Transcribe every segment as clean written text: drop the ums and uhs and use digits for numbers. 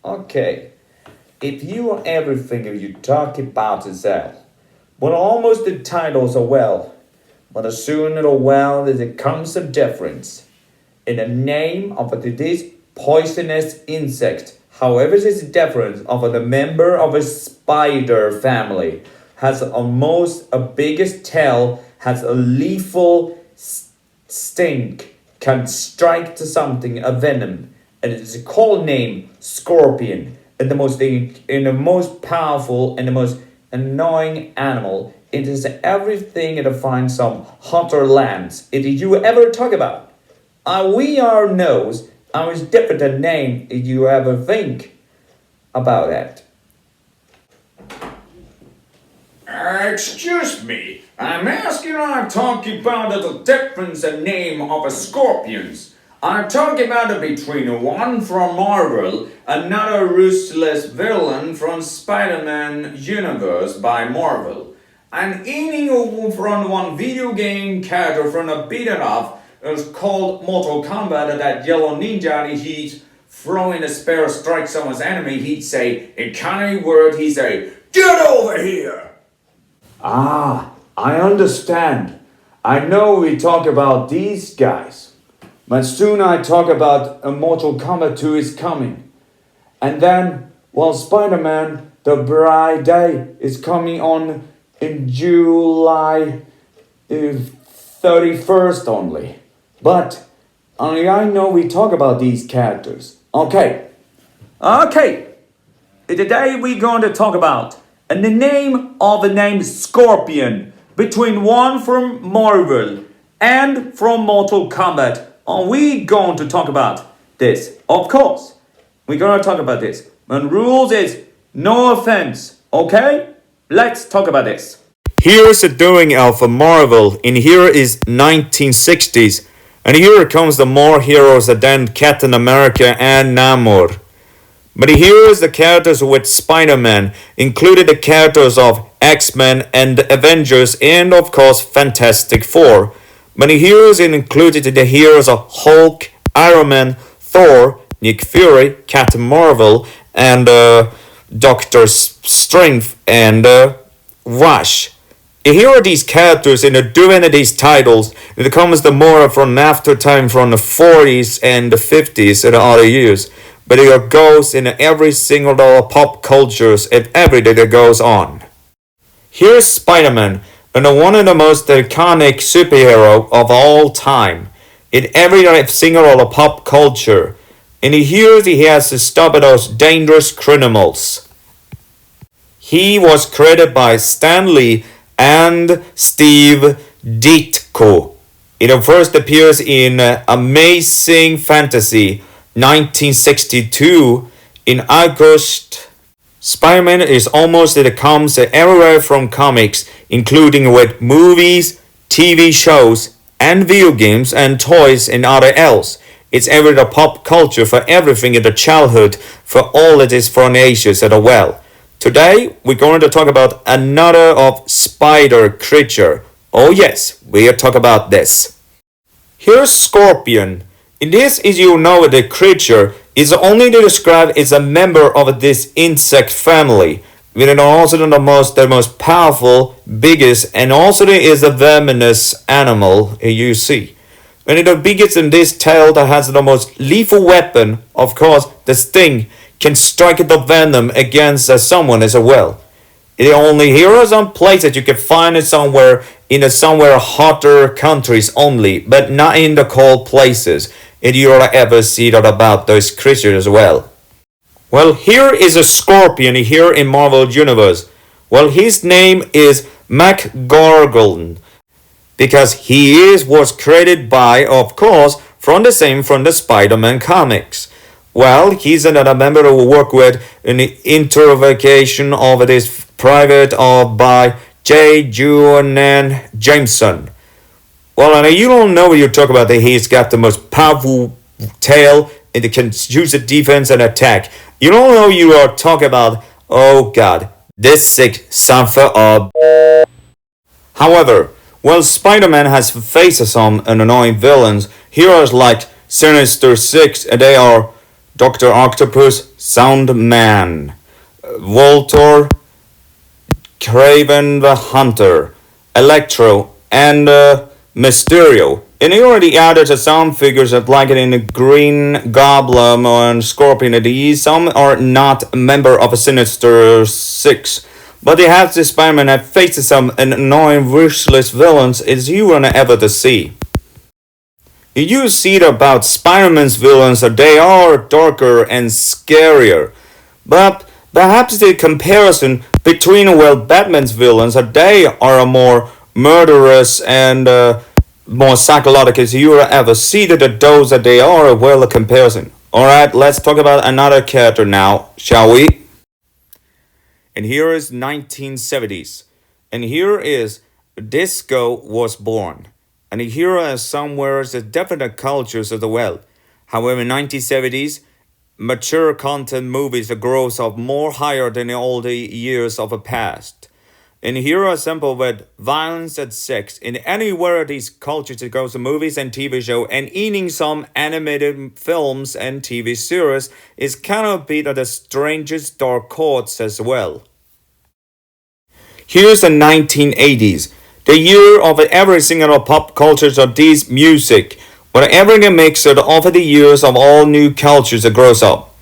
Okay, if you are everything you talk about yourself, but almost the titles are well, but as soon as well there comes a difference in the name of this poisonous insect. However, this difference of the member of a spider family has almost a biggest tail, has a lethal stink, can strike to something a venom, and it is called name scorpion, and the most powerful and the most annoying animal. It is everything to find some hotter lands. It did you ever talk about? We are knows I was different name if you ever think about that. Excuse me, I'm asking I'm talking about the difference in name of a scorpions. I'm talking about between one from Marvel, another ruthless villain from Spider-Man universe by Marvel, and any from one video game character from a beaten up is called Mortal Kombat that yellow ninja he'd throwing a spear strike someone's enemy, he'd say, in kind word, he'd say, get over here! Ah, I understand. I know we talk about these guys. But soon I talk about a Mortal Kombat 2 is coming. And then, well, Spider-Man, the Bright Day is coming on in July 31st only. But only I know we talk about these characters. Okay. Today we're going to talk about and the name of the name Scorpion between one from Marvel and from Mortal Kombat. Are we going to talk about this? Of course, we're going to talk about this. And rules is no offense. Okay? Let's talk about this. Here's the doing of Marvel. In here is 1960s. And here comes the more heroes than Captain America and Namor. But here is the characters with Spider-Man, included the characters of X-Men and the Avengers and of course Fantastic Four. But here is included the heroes of Hulk, Iron Man, Thor, Nick Fury, Captain Marvel, and Doctor Strange and Rush. Here are these characters in the doing these titles. It comes the more from after time from the 40s and the 50s and the other years. But it goes in every single pop cultures and everything that goes on. Here's Spider-Man, and one of the most iconic superhero of all time. In every single pop culture. And here he has to stop those dangerous criminals. He was created by Stan Lee and Steve Ditko. It first appears in Amazing Fantasy 1962 in August. Spider-Man is almost it comes everywhere from comics, including with movies, TV shows, and video games and toys and other else. It's every the pop culture for everything in the childhood for all it is from ages as well. Today we're going to talk about another of spider creature. Oh yes, we'll talk about this. Here's Scorpion. In this, as you know, the creature is only to describe as a member of this insect family, with also the most powerful, biggest, and also there is a venomous animal you see. And the biggest in this tail that has the most lethal weapon, of course, the sting can strike the venom against someone as well. It only here are some places you can find it somewhere in somewhere hotter countries only, but not in the cold places. And you'll ever see that about those creatures as well. Well, here is a scorpion here in Marvel Universe. Well, his name is McGargle because was created by, of course, from the Spider-Man comics. Well, he's another member who work with an intervocation of this private by J. Jonah Jameson. Well, and you don't know what you talk about that he's got the most powerful tail and it can use the defense and attack. You don't know you are talking about, oh god, this sick son of a... However, while Spider-Man has faced some annoying villains, heroes like Sinister Six, and they are Dr. Octopus, Soundman, Voltor, Craven the Hunter, Electro, and Mysterio. And he already added some figures of like in the Green Goblin and Scorpion. These some are not a member of a Sinister Six, but they have this Spider-Man that faces some annoying, ruthless villains is you wanna ever to see. You see about Spider-Man's villains, they are darker and scarier, but perhaps the comparison between Batman's villains, they are more murderous and more psychological as you ever see that those that they are a comparison. Alright, let's talk about another character now, shall we? And here is 1970s. And here is disco was born. And here are somewhere the different cultures as well. However, 1970s, mature content movies grows up more higher than all the years of the past. And here are simple with violence and sex in anywhere these cultures it goes to movies and TV show and eating some animated films and TV series is kind of bit of the strangest dark chords as well. Here's the 1980s, the year of every single pop cultures of this music, where everything mixed over the years of all new cultures that grows up.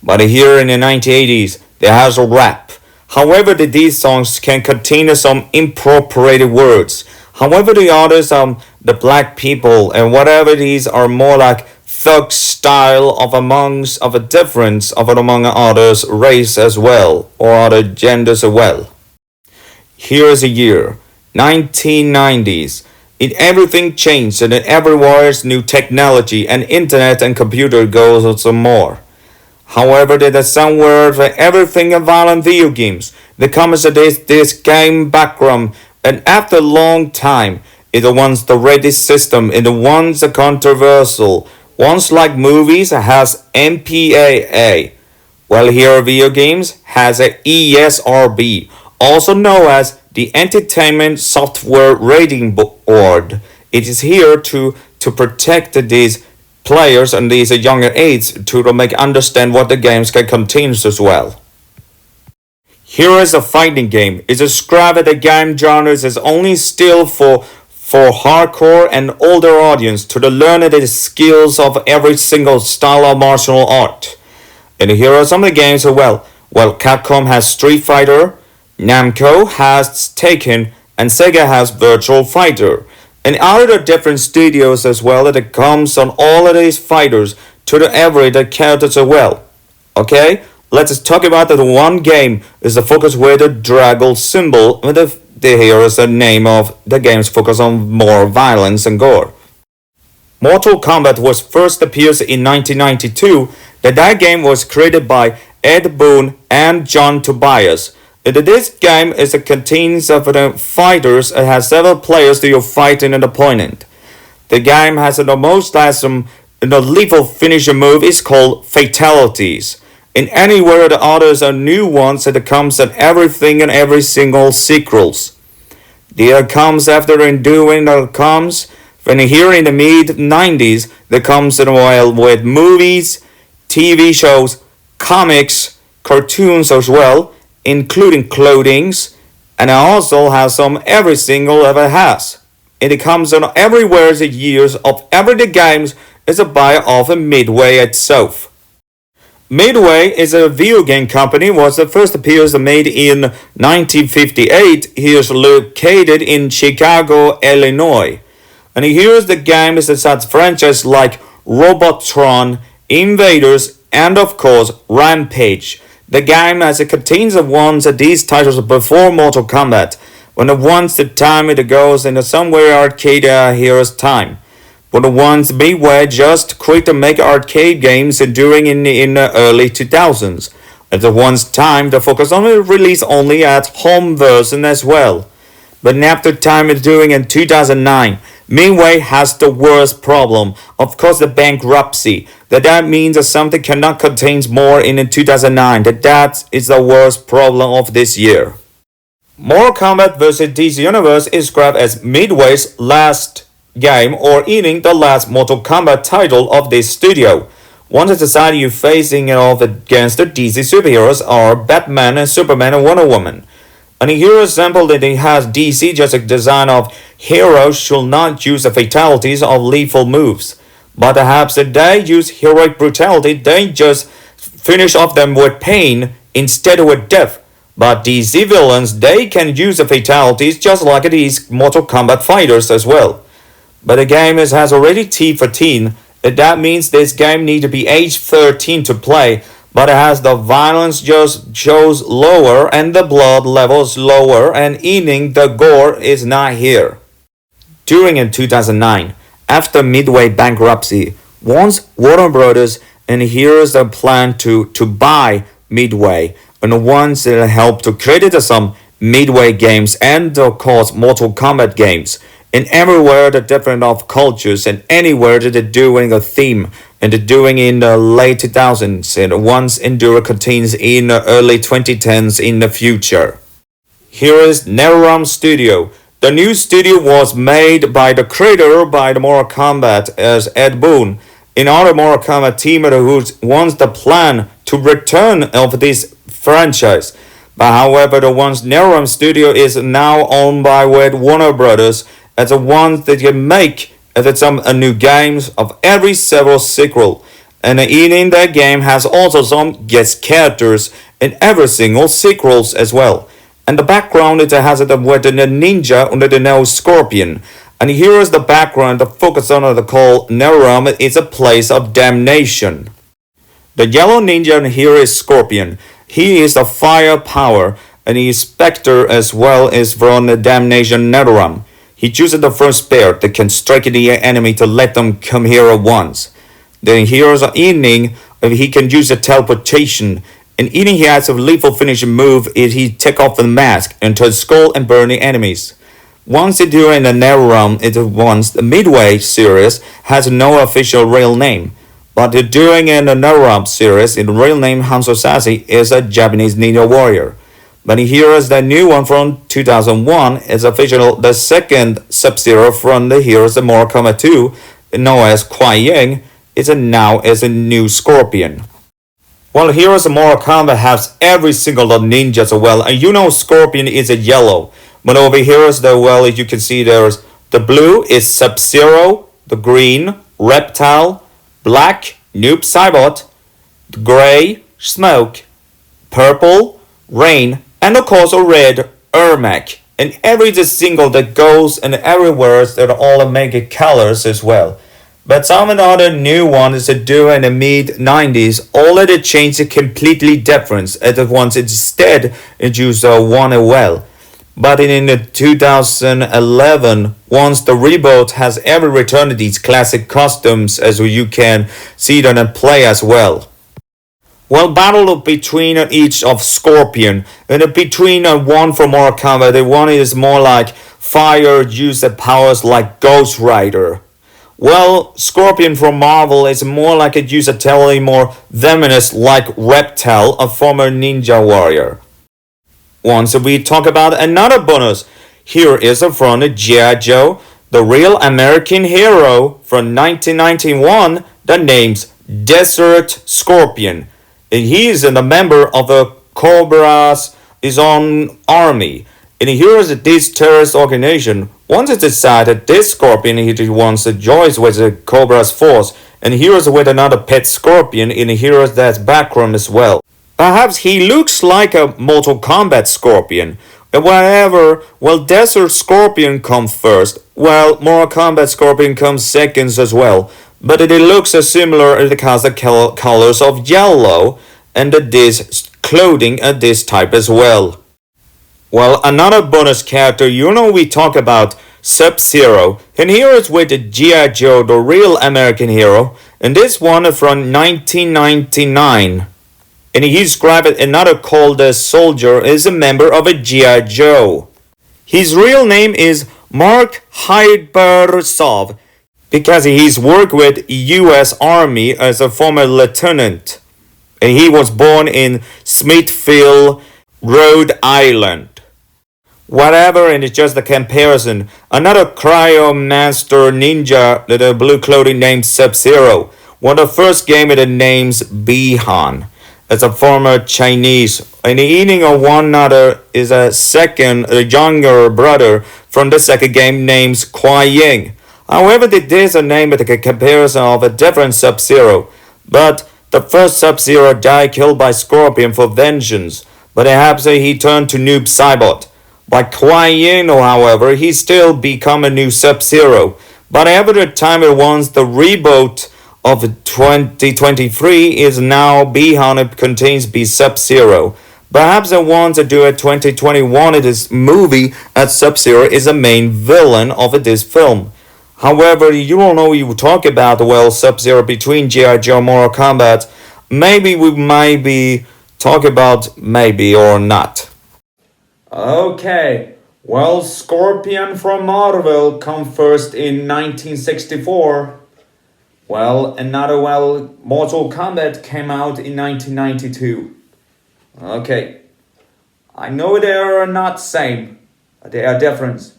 But here in the 1980s, there has a rap. However, these songs can contain some inappropriate words. However, the others, the black people and whatever these are more like thug style of amongst of a difference of among others race as well or other genders as well. Here's a year, 1990s. Everything changed and everywhere's new technology and internet and computer goes on some more. However, there is somewhere for everything in violent video games. There comes this game background, and after a long time, it wants the ready system, it wants a controversial. Once like movies has MPAA, while here video games has a ESRB, also known as the Entertainment Software Rating Board. It is here to protect these players and these younger age to make understand what the games can contain as well. Here is a fighting game. It's described the game genres is only still for hardcore and older audience to learn the skills of every single style of martial art. And here are some of the games as well. Well, Capcom has Street Fighter, Namco has Tekken, and Sega has Virtual Fighter. And other different studios as well that comes on all of these fighters to the every characters as well. Okay, let's talk about the one game is the focus with the dragon symbol. Here is the name of the game's focus on more violence and gore. Mortal Kombat was first appears in 1992. That game was created by Ed Boon and John Tobias. This game contains of the fighters and has several players to fight an opponent. The game has the most awesome lethal finisher move is called fatalities. In anywhere the others are new ones that comes at everything and every single sequels. There comes after in doing that comes when here in the mid 90s there comes in while with movies, TV shows, comics, cartoons as well, including clothings, and it also has some every single ever has. It comes on everywhere the years of every the games is a buy of a Midway itself. Midway is a video game company was the first appears made in 1958. He is located in Chicago, Illinois. And here's the game is such franchise like Robotron, Invaders, and of course Rampage. The game as it contains the ones of these titles before Mortal Kombat. When once the time it goes in somewhere arcade here's time. But the ones Midway just create to make arcade games during in the early 2000s. At the one's time the focus on the release only at home version as well. But after time is doing in 2009, Midway has the worst problem. Of course, the bankruptcy. That means that something cannot contain more in 2009. That is the worst problem of this year. Mortal Kombat vs. DC Universe is described as Midway's last game or eating the last Mortal Kombat title of this studio. Once it's decided you're facing off against the DC superheroes are Batman and Superman and Wonder Woman. And here is example that it has DC just a design of heroes should not use the fatalities of lethal moves. But perhaps if they use heroic brutality, they just finish off them with pain instead of with death. But DC villains, they can use the fatalities just like these Mortal Kombat fighters as well. But the game has already T for teen. That means this game needs to be age 13 to play. But it has the violence just shows lower and the blood levels lower and eating the gore is not here. During in 2009, after Midway bankruptcy, once Warner Brothers and here's a plan to buy Midway and once it helped to create some Midway games and of course Mortal Kombat games. And everywhere the different of cultures and anywhere that they're doing a theme and they're doing in the late 2000s and once Enduro continues in the early 2010s in the future. Here is NetherRealm Studio. The new studio was made by the creator by the Mortal Kombat as Ed Boon. In other Mortal Kombat team who wants the plan to return of this franchise. But however, the one's NetherRealm Studio is now owned by Warner Brothers as the ones that can make as some new games of every several sequel. And in that game has also some guest characters in every single sequels as well. And the background it has it with the ninja under the name Scorpion. And here is the background, the focus on the call NetherRealm is a place of damnation. The yellow ninja here is Scorpion. He is the fire power and he is Spectre as well as from the damnation NetherRealm. He chooses the first spirit that can strike the enemy to let them come here at once. Then here's an evening, he can use the teleportation. And eating he has a lethal finishing move is he take off the mask and turn skull and burn the enemies. Once they do in the NetherRealm, the Midway series has no official real name. But they're doing in the NetherRealm series, the real name Hanzo Sashi is a Japanese ninja warrior. But here is the new one from 2001 is official the second Sub-Zero from the heroes of Mortal Kombat 2 known as Kuai Ying is now as a new Scorpion. Well, heroes of Mortal Kombat has every single ninja as well, and you know Scorpion is a yellow. But over here is the as you can see there's the blue is Sub-Zero, the green Reptile, black Noob Saibot, gray Smoke, purple Rain, and of course a red Ermac. And every single that goes and everywhere that all make colors as well. But some of the other new ones that do in the mid-90s, all of the changes completely different. At once instead it use one as well. But in the 2011, once the reboot has ever returned these classic costumes as you can see them and play as well. Well, battle between each of Scorpion and between one from Mortal Kombat. The one is more like fire, use the powers like Ghost Rider. Well, Scorpion from Marvel is more like a utility, more venomous like Reptile, a former ninja warrior. Once we talk about another bonus, here is from G.I. Joe, the real American hero from 1991, the name's Desert Scorpion. And he is a member of the Cobra's his own army. And here is this terrorist organization. Once it decided this Scorpion he wants to join with the Cobra's force. And here is with another pet Scorpion. And here is that background as well. Perhaps he looks like a Mortal Kombat Scorpion. Whatever, well, Desert Scorpion comes first. Well, Mortal Kombat Scorpion comes seconds as well. But it looks similar because the colors of yellow and this clothing and this type as well. Well, another bonus character, you know we talk about Sub-Zero. And here is with the G.I. Joe, the real American hero. And this one from 1999. And he's grabbed another called a soldier is a member of a G.I. Joe. His real name is Mark Hybersov because he's worked with U.S. Army as a former lieutenant. And he was born in Smithfield, Rhode Island. Whatever, and it's just a comparison. Another Cryomancer ninja with a blue clothing named Sub-Zero. Well, the first game it names Bihan. It's a former Chinese. And the eating of one another is a younger brother from the second game names Kuai Ying. However, this is a name with a comparison of a different Sub-Zero. But the first Sub-Zero died killed by Scorpion for vengeance, but perhaps he turned to Noob Saibot. By Kuai Yin, however, he still become a new Sub-Zero. But after the time it wants the reboot of 2023 is now Bihan, it contains B Sub-Zero. Perhaps it wants to do a 2021 it is movie as Sub-Zero is the main villain of this film. However, you don't know you talk about, well, Sub-Zero between G.I. Joe Mortal Kombat. Maybe we might be talk about maybe or not. Okay, well, Scorpion from Marvel come first in 1964. Well, Mortal Kombat came out in 1992. Okay, I know they are not same, but they are different.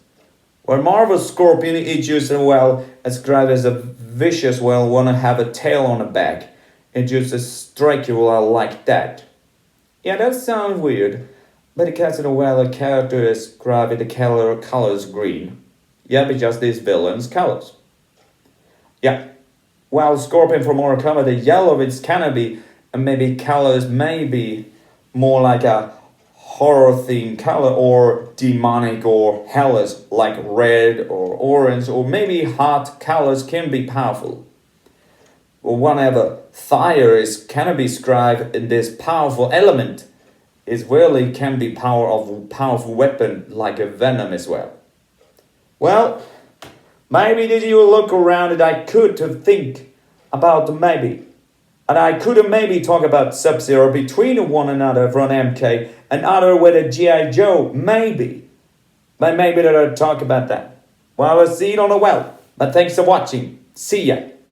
Well, Marvel Scorpion is just described as a vicious, wanna have a tail on the back. It just strike you like that. Yeah, that sounds weird, but because a character is described the colors green. Yeah, because these villains colors. Yeah, while Scorpion from Mortal Kombat, the yellow it's kinda be, maybe colors maybe more like a horror themed color or demonic or hellish like red or orange or maybe hot colors can be powerful. Or whenever fire is can be described in this powerful element, it really can be powerful weapon like a venom as well. Well, maybe did you look around and I could to think about maybe. And I could maybe talk about Sub-Zero between one another from MK and other with a G.I. Joe, maybe. But maybe that I'll talk about that. Well, I'll see you on the well. But thanks for watching. See ya.